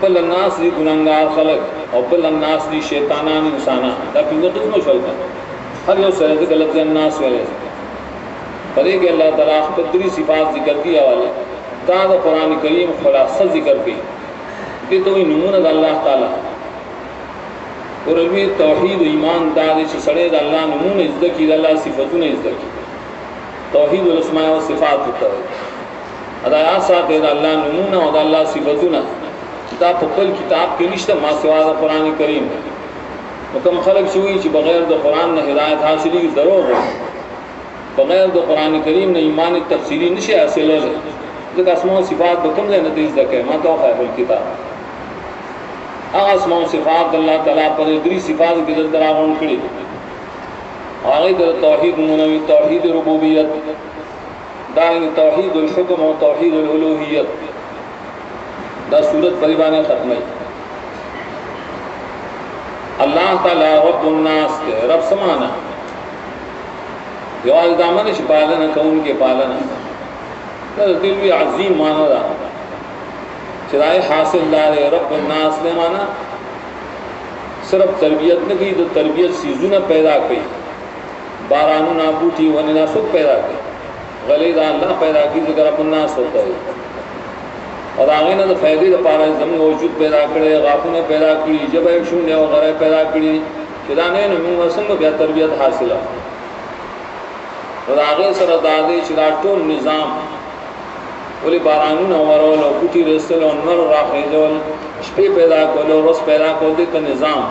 بل الناس دی ګناګار خلق او بل الناس دی شیطانان انسانان. دا پنځه قسمه شول ہر یو سره د لفظ الناس ویلې پدې کې الله تعالی خپل درې صفات ذکر کړي حواله دا د قران کریم خلاصه ذکر کړي. دې دوی نمونه د الله تعالی وروی توحید و ایمان دا چې سړی د الله نمونه ذکر کړي، د الله صفاتونه ذکر کړي. توحید الاسماء و صفات ته ادا سات د الله نمونه او د الله صفاتونه دا په خپل کتاب کې نشته ما سوا د قران کریم. کوم خلق شوی چې بغیر د قران نه هدایت حاصلې دروغ بغیر د قران کریم نه ایمان تفصیلی نشي حاصلول. ځکه اسماء صفات به کوم ځای نه دي ذکر ما ته خو کتاب هغه اسماء صفات الله تعالی پر درې صفات کې دراغون کړي. هغه د توحید مونوي توحید ربوبیت دا توحید الحکم او توحید الالوهیت دا صورت پریبانه ختمه. اللہ تعالی رب الناس کے رب سمانا یواز دامن شی پالنا کون کے پالنا دلوی عظیم مانا دا چرائے حاصل دار رب الناس نے مانا صرف تربیت نہ کی تو تربیت سیزو نہ پیدا کی بارانو نہ بوٹی ونی نہ سکھ پیدا کی غلی دا اللہ پیدا کی ذکر رب الناس ہوتا ہے. اور آگے نہ تو فائدے دا پارا زمین وجود پیدا کرے غافنے پیدا کری جب ایک شونڈے وغیرہ پیدا کری چدانے نمین وسنگ بیا تربیت حاصل اور آگے سر دادے چدا ټول نظام ولی بارانون ورول او کوټی رسل او نور راخېدل شپې پیدا کول او ورځ پیدا کول دې ته نظام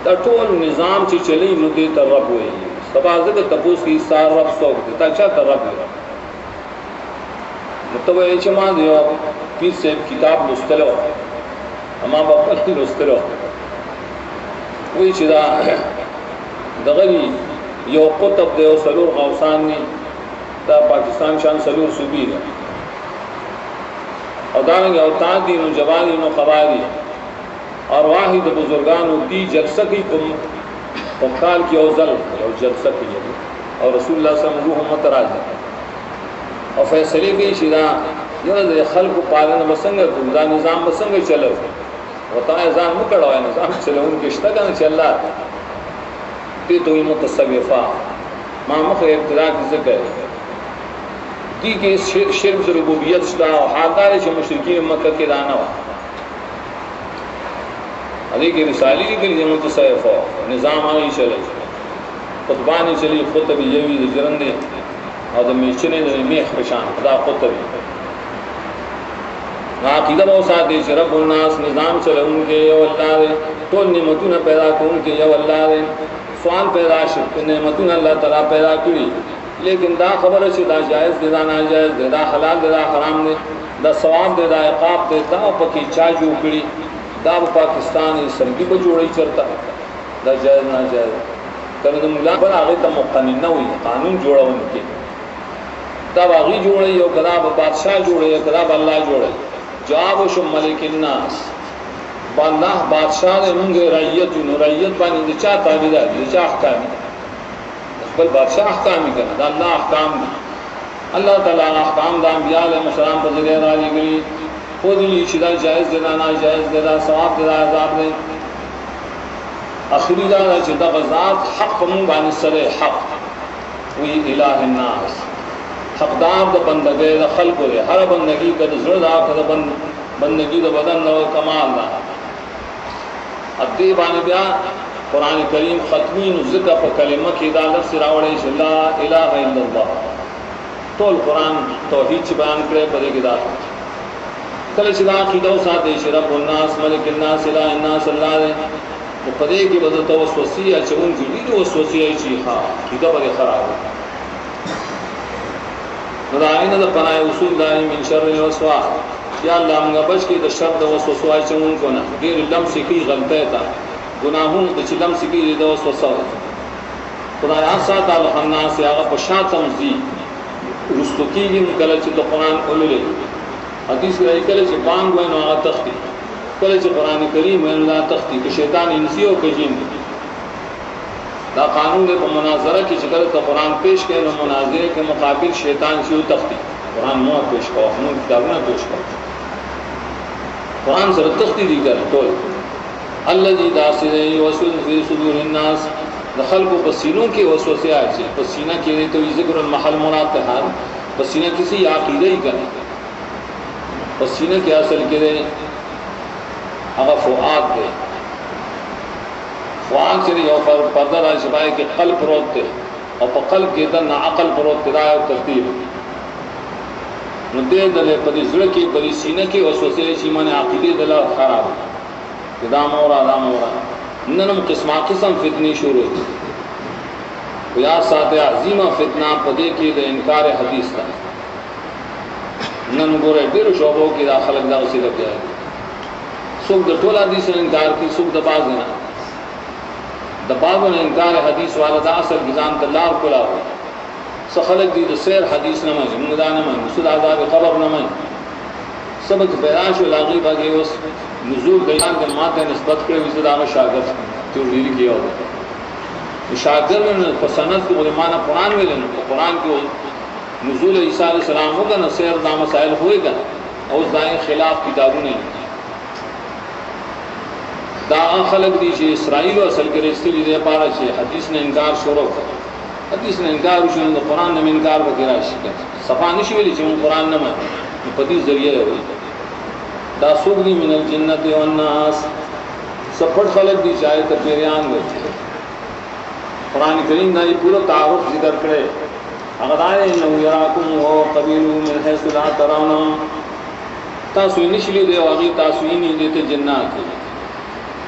دا ټول نظام چې چلی نو دې ته رب وایي. سبا ځکه تپوس کی سار رب څوک دې تا چا ته رب وایي متوجه چې ما دیو پیر صاحب کتاب لستلو اما بابا لستلو وی چې دا دغری یو قطب دی او سلور غوثان نی دا پاکستان شان سلور صوبی دی او دارنگی اوتاد دی نو جوالی نو قباری اور واحد بزرگانو دی جلسہ کی کمکال کی اوزل او جلسہ کی اور رسول اللہ صلی اللہ علیہ وسلم روح متراج اور فیصلے کی شدا یو د خلق پالنه بسنګ دا نظام بسنګ چلو وتا ځان مکړوای نظام چلون کې شته کنه چې الله دې دوی متصوفه ما مخه ابتدا کې ذکر دي کې شرک ربوبیت شته او حاضر چې مشرکین مکه کې دانه و علي کې رسالې کې متصوفه نظام هغه چلو خطبانه چلی خطب یوي د جرنده او د میچنه د میخ پشان دا خطب عقیدہ بہت ساتھ دے رب الناس نظام چلون کے یو اللہ دے ټول نعمتونه پیدا کون کے یو اللہ دے سوال پیدا شد نعمتونه اللہ تعالی پیدا کړي لیکن دا خبر ہے دا جائز دے دا ناجائز دے دا حلال دے دا حرام دے دا ثواب دے دا عقاب دے دا پکې چا جوړ کړي دا پاکستان اسمبلی په جوړی چرتا دا جائز ناجائز کله د مولا پر هغه ته مقنن نه وي قانون جوړون کې دا باغی جوړي یو کلام بادشاہ جوړي کلام الله جوړي جواب شو ملک الناس بالله بادشاہ دې موږ رعیت نو رعیت باندې چا تابعدار دي چا احکام بل بادشاہ احکام کنه دا الله احکام دي الله تعالی احکام د انبیاء علیهم السلام په ذریعہ را لګي خو دې چې دا جائز دي نه جائز دي دا ثواب دي دا عذاب دي اخری دا چې دا ذات حق مون باندې سره حق وی الہ الناس حقدار د بندګۍ د خلقو له هر بندګۍ کده زړه دا کده بندګۍ د بدن نو کمال دا ادی باندې بیا قران کریم ختمین ذکر په کلمه کې دا لفظ راوړی چې لا اله الا الله ټول قران توحید چې بیان کړي په دې کې دا کله چې دا عقیده وساتئ چې رب الناس ملک الناس اله الناس الله دی، نو په دې کې به درته وسوسې اچونکي ډېرې وسوسې اچي، ښه عقیده به دې خراب وي. نو د آینه د پناه اصول دا من شر الوسواس، یا الله موږ بچ کړي د شر د وسوسو اچونکو نه. ډېر لمسې کوي غلطۍ ته، ګناهونو ته چې لمسې کوي د وسوسه خدای ساته الخناس هغه په شاتم ځي رستو کېږي. کله چې د قرآن ولولې حدیث راځي کله چې بانګ وایي نو هغه تښتي، کله چې قرآن کریم وایي نو دا تښتي، که شیطان انسي او که جن. دا قانون دی په مناظره کې چې کله ته قرآن پیش کړې نو مناظره کې مقابل شیطان شي او تښتي. قرآن مو پیش کوه، موږ کتابونه پیش کوو، قرآن سره تښتي دي ګر ټول. الذي داسره يوسوس في صدور الناس، د خلقو په سینو کې وسوسه اچي. په سینه کې ته ذکر المحل مراد ته حال په سینه کې سي عقیده یې کوي. په سینه کې اصل کې ده هغه فؤاد دی. فؤاد چې یو پرده راشي پای کې قلب پروت دی، او په قلب کې د عقل پروت دی او ترتیب. نو دې د په دې زړه کې په دې سینه کې وسوسه شي، معنی عقیده دلا خراب دا مورا ننم قسمہ قسم فتنی شروع دي. یا سات عظیمه فتنه پدې کې د انکار حدیث ده. نن ګوره ډېر شوبو کې دا خلک دا وسیله کوي، څوک د ټول حدیث انکار کوي، څوک د باز نه. د باز نه انکار حدیث والا دا اصل ځان ته لار کولا وي. څو خلک دي د سیر حدیث نه مې موږ دا نه مې مسعود عذاب قبر نه مې سبق بیان شو لاغي باغي اوس نزول بیان د ماته نسبت کړی وي. دا شاګرد ته ډیری کیو شاګرد نن په سند کې علماء قرآن ویل نو قرآن کې نزول عیسی علیہ السلام ہوگا نہ سیر دا مسائل ہوئے گا او ځای خلاف کتابونه دا خلق دي چې اسرائیل اصل کې رسېلي دي پاره چې حدیث نه انکار شروع کړ. حدیث نه انکار وشو نو قرآن نه انکار وکړي راشي صفه نشي ویلي چې قرآن نه مې په دې ذریعہ وي. دا سوګنی من الجنت والناس سپټ خلق دي چاہے ته پیریان وي. قرآن کریم دا پورا تعارف ذکر کړي. هغه دا انه یراکم او قبیل من حيث لا ترونهم، تاسو یې نشئ لیدلی او هغوی تاسو یې نه لیدلی. ته جنات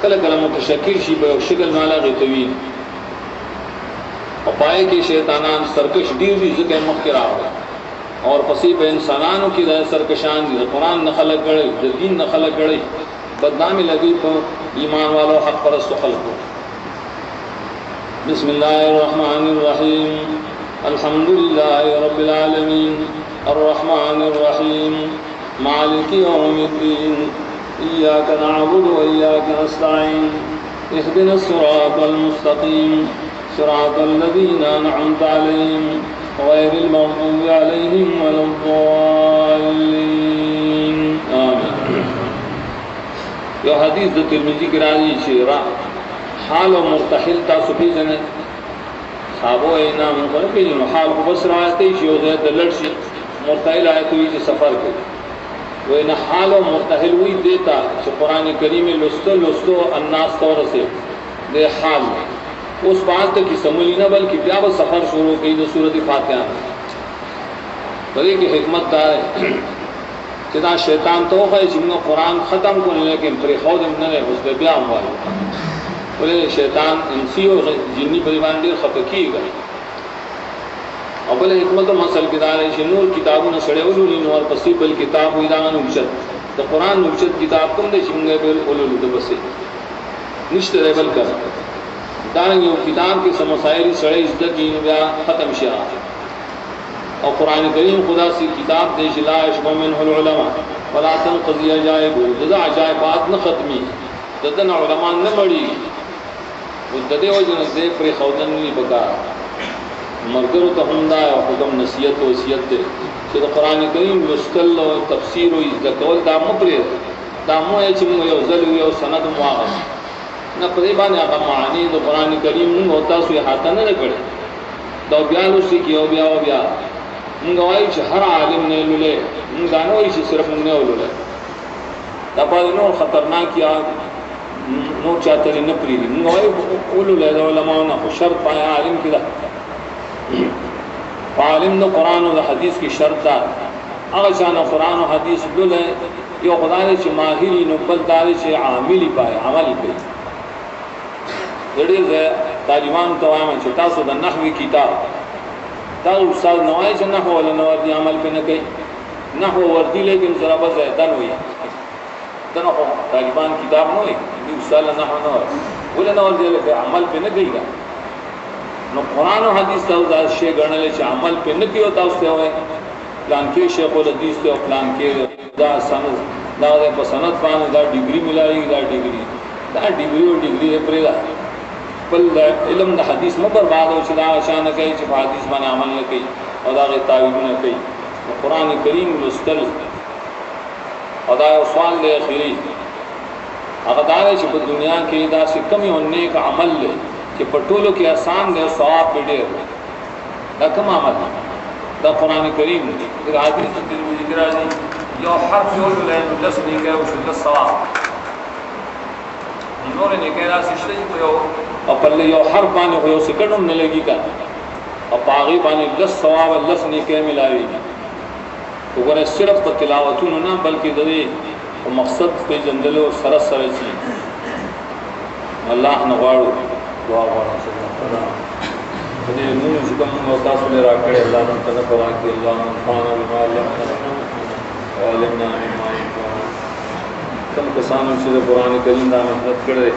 کله کله متشکل شي په یو شکل نه هغې ته وي، او پای کې شیطانان سرکش ډېر دي ځکه یې مخکې راغلی. اور پسې په انسانانو کې دا سرکشان دي، د قرآن نه خلک ګړی، د دین نه خلک ګړی، بدنامي لګوي په ایمان والو حق پرستو خلکو. بسم الله الرحمن الرحیم الحمد لله رب العالمين الرحمن الرحيم مالك يوم الدين إياك نعبد وإياك نستعين اهدنا الصراط المستقيم صراط الذين أنعمت عليهم غير المغضوب عليهم ولا الضالين آمين. یہ حدیث د ترمذی کی راوی شیرا حال و مرتحل تاسو پیژنئ. صحابو اینا من کو پیژنو حال کو بس روایتي شی او د لړشي مرتحل آیت وی چې سفر کوي. وینا حال و مرتحل وی دیتا چې قران کریم لستو الناس طور سے د حال اس بات تک کی سمجھ نہ بلکہ بیا وہ سفر شروع کی جو سورۃ فاتحہ بلکہ کی حکمت دا ہے کہ دا شیطان تو ہے جن قرآن ختم کو لیکن پر خود نہ ہے اس بیا ہوا ہے بولے شیطان انسی اور جنی پریوان دیر خفقی گئے. اور بولے حکمت مسل کتاب ہے نور کتابوں نے سڑے اولو نور پسی بل کتاب ہوئی دان نوچت تو قرآن نوچت کتاب کم دے شنگے بل اولو دو بسی نشت ریبل کر دارنگ یہ کتاب کی سمسائری سڑے ازدگی بیا ختم شاہ. اور قرآن کریم خدا سی کتاب دے لا یشبع منہ العلماء ولا تنقضی عجائب جزا عجائبات نہ ختمی ددن علماء نہ مڑی ددے وجن سے پر خودن نہیں بکا مرګرو ته هم دا حکم نصیحت او وصیت دی چې د قران کریم لوستل او تفسیر او ذکر دا مپرې دا مو چې موږ یو ځل یو سند مواغ نه پرې باندې هغه معنی د قران کریم موږ تاسو یې هاته نه کړی دا بیا نو سې کیو بیا موږ وایو چې هر عالم نه لولې موږ نه وایو چې صرف موږ نه ولولې دا په نو خطرناک یا نو چاته نه پرې موږ وایو ولولې د علماء نه شرط پای عالم کړه عالم نو قرآن و حدیث کی شرط دا اگر چانا قرآن و حدیث دل ہے یو خدای چې ماهری نو بل دار چې عاملی پای عمل کوي. ډېر طالبان ته وایم چې تاسو د نحوی کتاب تاسو استاد نه وایي چې نحو ولا نو دی عمل په نه کوي نحو وردی لیکن ذرا بس ایدان وي دنه طالبان کتاب نه وي دی استاد نحو نه ولا نو دی له عمل په نه کوي. نو قرآن او حدیث ته دا شی ګڼل چې عمل په نه کوي تاسو ته وایي پلان کې شیخ الحدیث ته پلان کې دا سند دا په سند باندې دا ډیګری ملایي دا ډیګری او ډیګری پرې دا بل علم د حدیث مو برباد او چې دا شان کوي چې په حدیث باندې عمل نه کوي او دا غي تعویلونه کوي. قرآن کریم لوستل او دا سوال دی اخیری هغه دا چې په دنیا کې دا څه کمی او نیک عمل دی چې په ټولو کې آسان دی او ثواب ډېر دا کوم عمل دی؟ دا قرآن کریم دی. دا حدیث ترمذی کې راځي یو حرف یو لای لس نه کوي او لس ثواب نور نه کوي راځي چې یو او په یو حرف باندې یو سکند هم نه لګي کا او پاغي باندې لس ثواب لس نه کوي ملاوي. وګوره صرف په تلاوتونو نه بلکې د دې مقصد په جندلو سره سره شي. الله نه غواړو دعا غواړو چې دې موږ چې کوم تاسو له راکړې الله نن ته قرآن کې الله سبحانه و تعالی علمنا مما ينفعنا کوم کسانو چې د قرآن کریم دا مدد کړي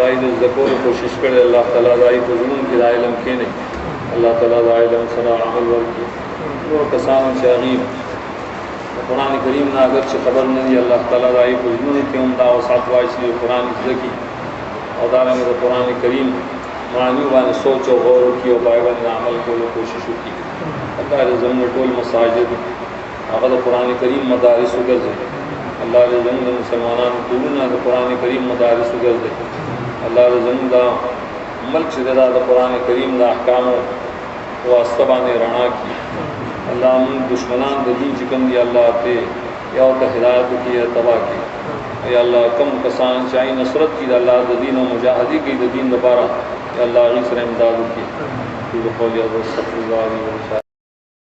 راي د ذکر کوشش کړي الله تعالی راي په زمون کې علم کې نه الله تعالی دا علم سره عمل ورکړي. نور کسانو چې غیب قرآن کریم نه اگر چې خبر نه دی الله تعالی راي په زمون کې هم دا وسعت واچي قرآن ذکی او دا رنګ د قرآن کریم معنی باندې سوچ او غور وکړي او پای باندې عمل کولو کوشش وکړي. الله دې زموږ ټول مساجد هغه د قرآن کریم مدارس وګرځي. الله دې زموږ مسلمانانو ټولونه د قرآن کریم مدارس وګرځي. الله دې زموږ دا ملک چې د قرآن کریم د احکام او واسطه باندې رڼا کړي. الله موږ دشمنان د دین چې کوم دی الله ته یا ته هدایت وکړي یا تباہ کړي. یا الله کم کسان چې نصرت کړي د الله د دین او مجاهدی کوي د دین لپاره یا الله غي سره امداد وکړي.